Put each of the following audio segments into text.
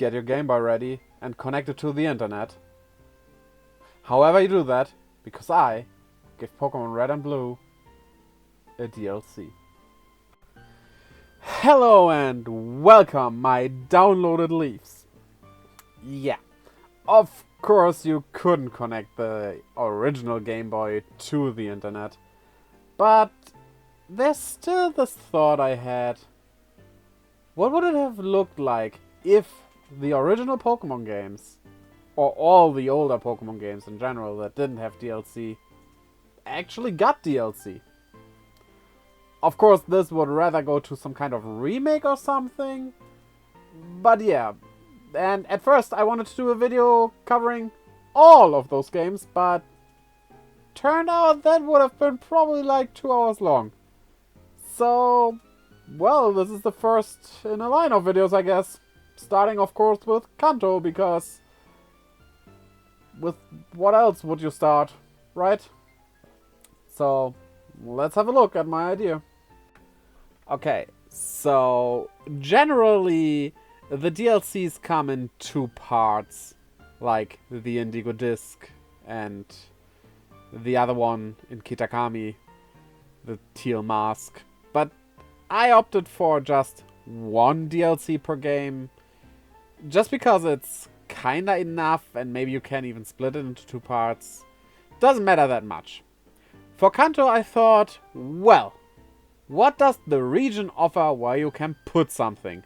get your Game Boy ready and connect it to the internet. However you do that, because I give Pokemon Red and Blue a DLC. Hello and welcome, my downloaded Leafs. Yeah, of course you couldn't connect the original Game Boy to the internet, but there's still this thought I had. What would it have looked like if the original Pokemon games, or all the older Pokemon games in general that didn't have DLC, actually got DLC? Of course, this would rather go to some kind of remake or something, but yeah. And at first I wanted to do a video covering all of those games, but turned out that would have been probably like 2 hours long. So, well, this is the first in a line of videos, I guess. Starting, of course, with Kanto, because with what else would you start, right? So, let's have a look at my idea. Okay, so generally the DLCs come in 2 parts, like the Indigo Disc and the other one in Kitakami, the Teal Mask. But I opted for just 1 DLC per game, just because it's kinda enough and maybe you can even split it into 2 parts. Doesn't matter that much. For Kanto I thought, well, what does the region offer where you can put something?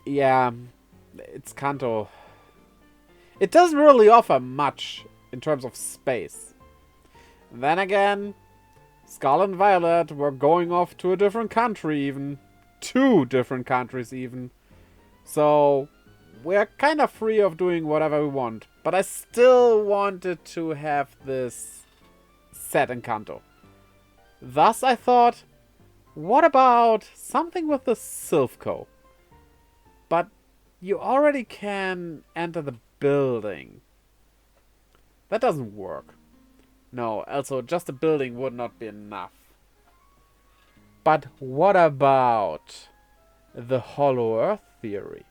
Yeah, it's Kanto. It doesn't really offer much in terms of space. Then again, Scarlet and Violet were going off to a different country even. 2 different countries even. So, we're kind of free of doing whatever we want. But I still wanted to have this set in Kanto. Thus I thought, what about something with the Silph-Co? But you already can enter the building. That doesn't work. No, also just a building would not be enough. But what about the Hollow Earth theory?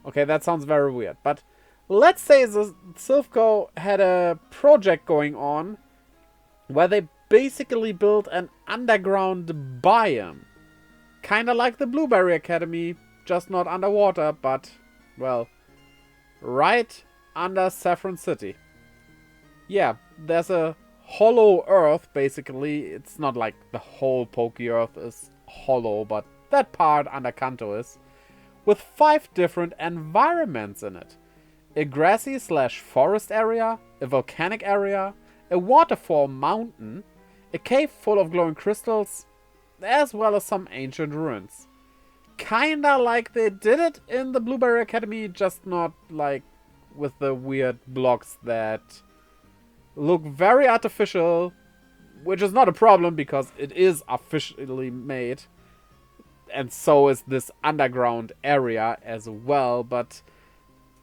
Okay, that sounds very weird, but let's say the Silph-Co had a project going on where they basically built an underground biome. Kinda like the Blueberry Academy, just not underwater, but, well, right under Saffron City. Yeah, there's a hollow earth, basically. It's not like the whole Poke-Earth is hollow, but that part under Kanto is. With 5 different environments in it. A grassy/forest area, a volcanic area, a waterfall mountain, a cave full of glowing crystals, as well as some ancient ruins. Kinda like they did it in the Blueberry Academy, just not like with the weird blocks that look very artificial, which is not a problem because it is officially made. And so is this underground area as well, but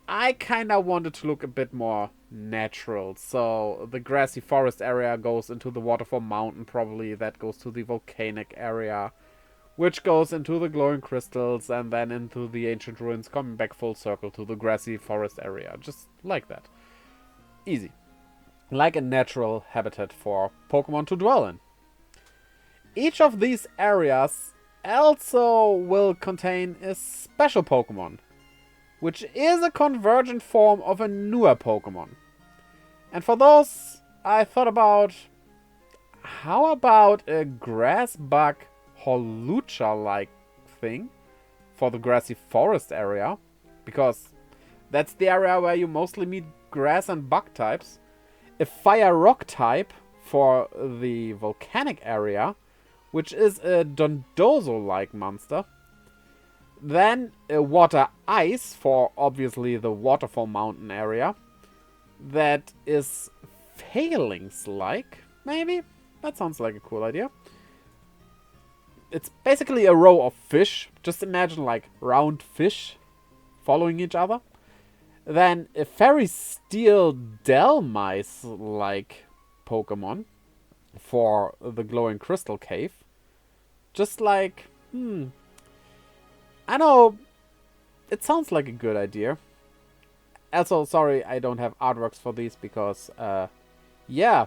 I kinda wanted to look a bit more natural. So the grassy forest area goes into the waterfall mountain, probably. That goes to the volcanic area, which goes into the glowing crystals, and then into the ancient ruins, coming back full circle to the grassy forest area. Just like that. Easy. Like a natural habitat for Pokemon to dwell in. Each of these areas also will contain a special Pokemon, which is a convergent form of a newer Pokemon. And for those, I thought about, how about a grass bug Holucha-like thing for the grassy forest area? Because that's the area where you mostly meet grass and bug types. A fire rock type for the volcanic area, which is a Dondozo-like monster. Then a water ice for obviously the waterfall mountain area. That is Phalanx-like, maybe? That sounds like a cool idea. It's basically a row of fish. Just imagine like round fish following each other. Then a Fairy Steel Delmice-like Pokemon for the glowing crystal cave. Just like, I know it sounds like a good idea. Also, sorry, I don't have artworks for these because, yeah.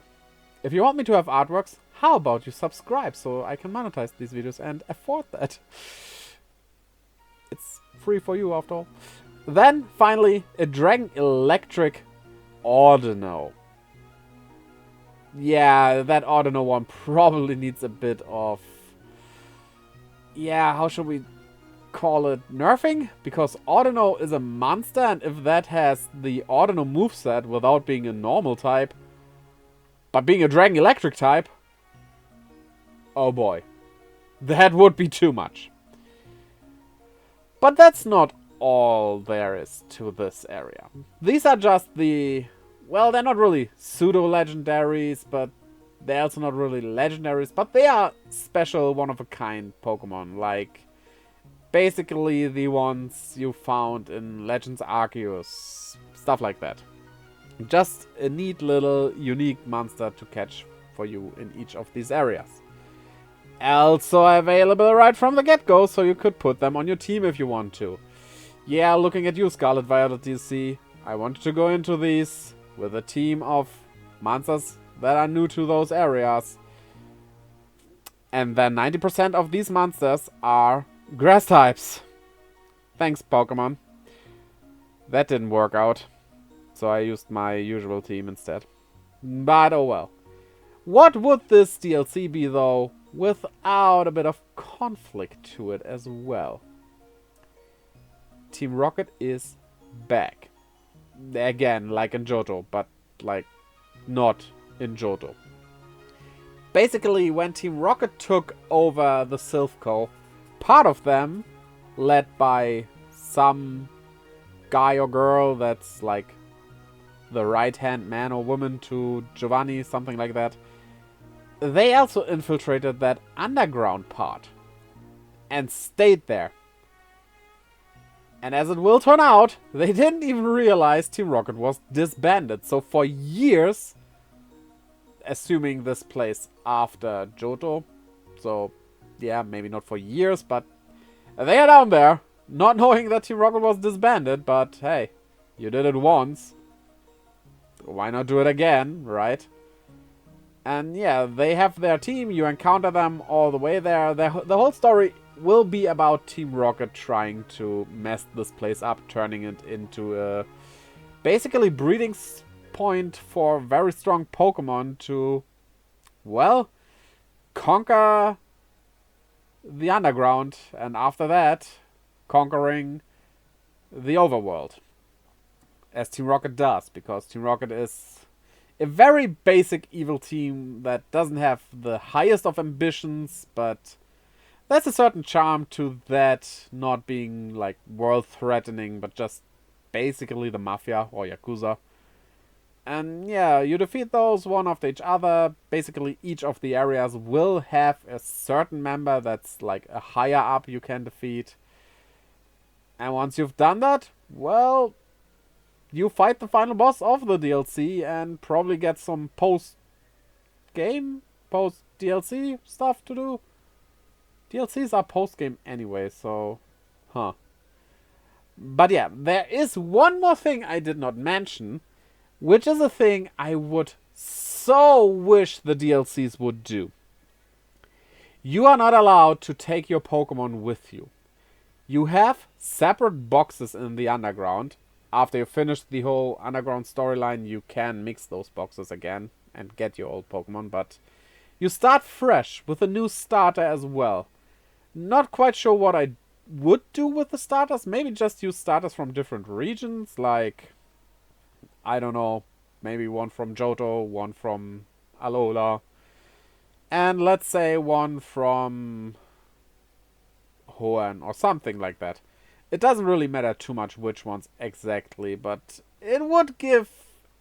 If you want me to have artworks, how about you subscribe so I can monetize these videos and afford that? It's free for you after all. Then, finally, a Dragon Electric Ordino. Yeah, that Ordino one probably needs a bit of... Yeah, how should we call it? Nerfing? Because Ordino is a monster, and if that has the Ordino moveset without being a normal type, but being a Dragon Electric type, oh boy. That would be too much. But that's not all there is to this area. These are just the... Well, they're not really pseudo-legendaries, but they're also not really legendaries, but they are special, one-of-a-kind Pokemon, like basically the ones you found in Legends Arceus, stuff like that. Just a neat little unique monster to catch for you in each of these areas. Also available right from the get-go, so you could put them on your team if you want to. Yeah, looking at you, Scarlet Violet DLC, I wanted to go into these with a team of monsters that are new to those areas. And then 90% of these monsters are grass types. Thanks, Pokemon. That didn't work out. So I used my usual team instead. But oh well. What would this DLC be though, without a bit of conflict to it as well? Team Rocket is back. Again, like in Johto, but like not in Johto. Basically, when Team Rocket took over the Silph Co, part of them, led by some guy or girl that's like the right-hand man or woman to Giovanni, something like that, they also infiltrated that underground part and stayed there. And as it will turn out, they didn't even realize Team Rocket was disbanded. So for years, assuming this plays after Johto, so yeah, maybe not for years, but they are down there, not knowing that Team Rocket was disbanded, but hey, you did it once. Why not do it again, right? And yeah, they have their team, you encounter them all the way there. The whole story will be about Team Rocket trying to mess this place up, turning it into a basically breeding point for very strong Pokemon to, well, conquer the underground, and after that, conquering the overworld. As Team Rocket does, because Team Rocket is a very basic evil team that doesn't have the highest of ambitions, but there's a certain charm to that, not being like world-threatening, but just basically the Mafia or Yakuza. And yeah, you defeat those one after each other. Basically, each of the areas will have a certain member that's like a higher up you can defeat. And once you've done that, well, you fight the final boss of the DLC and probably get some post-game, post-DLC stuff to do. DLCs are post-game anyway, so... Huh. But yeah, there is one more thing I did not mention, which is a thing I would so wish the DLCs would do. You are not allowed to take your Pokemon with you. You have separate boxes in the underground. After you finish the whole underground storyline, you can mix those boxes again and get your old Pokemon, but you start fresh with a new starter as well. Not quite sure what I would do with the starters. Maybe just use starters from different regions, like, I don't know, maybe one from Johto, one from Alola, and let's say one from Hoenn or something like that. It doesn't really matter too much which ones exactly, but it would give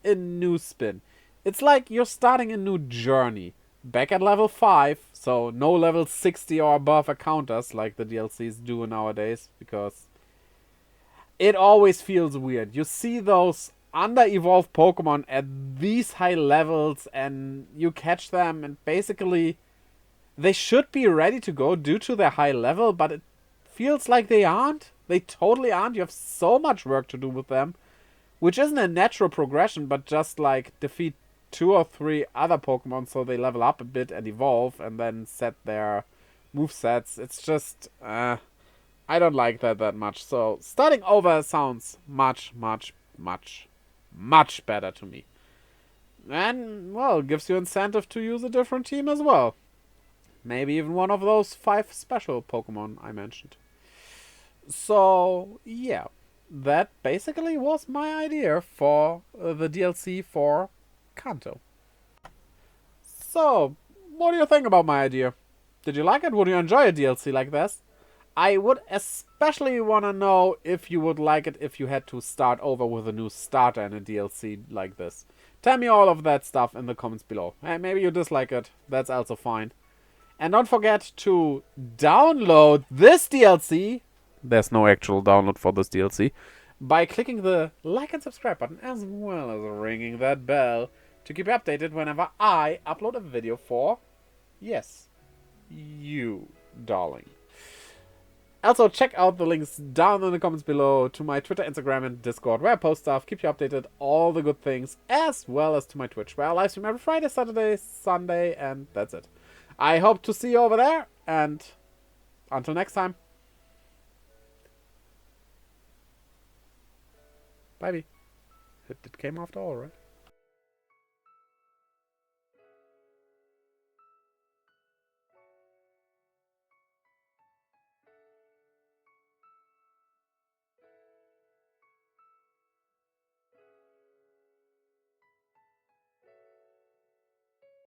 a new spin. It's like you're starting a new journey. Back at level 5, so no level 60 or above encounters like the DLCs do nowadays, because it always feels weird. You see those under-evolved Pokemon at these high levels and you catch them and basically they should be ready to go due to their high level, but it feels like they aren't. They totally aren't. You have so much work to do with them, which isn't a natural progression, but just like defeat 2 or 3 other Pokemon so they level up a bit and evolve and then set their movesets. It's just, I don't like that much. So starting over sounds much, much, much, much better to me. And, well, gives you incentive to use a different team as well. Maybe even one of those 5 special Pokemon I mentioned. So, yeah. That basically was my idea for the DLC for Kanto. So, what do you think about my idea? Did you like it? Would you enjoy a DLC like this? I would especially want to know if you would like it if you had to start over with a new starter in a DLC like this. Tell me all of that stuff in the comments below. Hey, maybe you dislike it. That's also fine. And don't forget to download this DLC. There's no actual download for this DLC. By clicking the like and subscribe button as well as ringing that bell to keep you updated whenever I upload a video for, yes, you, darling. Also, check out the links down in the comments below to my Twitter, Instagram, and Discord, where I post stuff, keep you updated, all the good things, as well as to my Twitch, where I live stream every Friday, Saturday, Sunday, and that's it. I hope to see you over there, and until next time. Bye. It came after all, right?